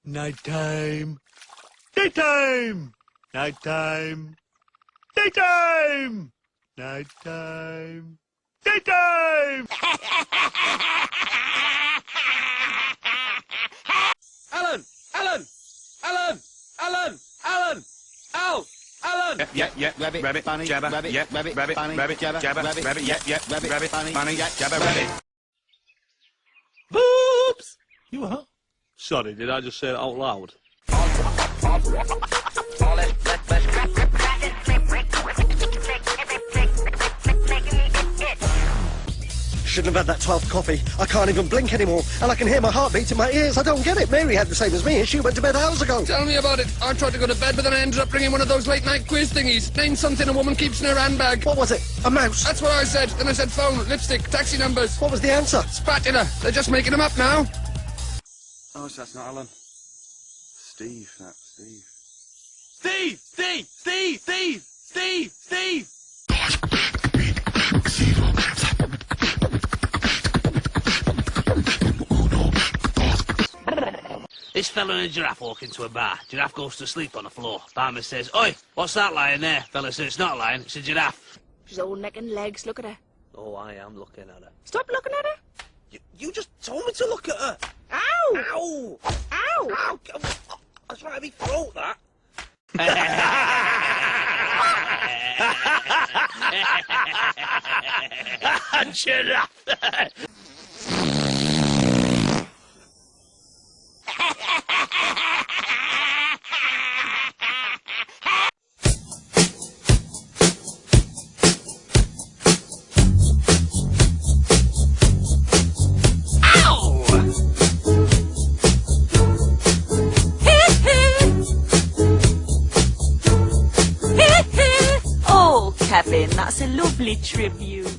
Nighttime. Daytime. Nighttime. Daytime. Nighttime. Daytime. Alan! Alan! Alan! Alan! Alan! Al! Alan! Yeah, rabbit, bunny, jabber, rabbit, rabbit, bunny, rabbit, jabber, rabbit, rabbit, bunny, bunny, jabber, rabbit. Oops! You what? Sorry, did I just say that out loud? Shouldn't have had that 12th coffee. I can't even blink anymore, and I can hear my heartbeat in my ears. I don't get it. Mary had the same as me, and she went to bed hours ago. Tell me about it. I tried to go to bed, but then I ended up bringing one of those late-night quiz thingies. Name something a woman keeps in her handbag. What was it? A mouse? That's what I said. Then I said phone, lipstick, taxi numbers. What was the answer? Spatula. They're just making them up now. Oh, so that's not Alan. Steve, that's Steve. Steve! Steve! Steve! Steve! Steve! Steve! This fella and a giraffe walk into a bar. Giraffe goes to sleep on the floor. Barman says, "Oi, what's that lion there?" Fella says, "It's not a lion, it's a giraffe." She's all neck and legs. Look at her. Oh, I am looking at her. Stop looking at her. You just told me to look at her. Ow! Ow! Ow! Ow! That's right, me throat, that. Giraffe! Oh, Kevin, that's a lovely tribute.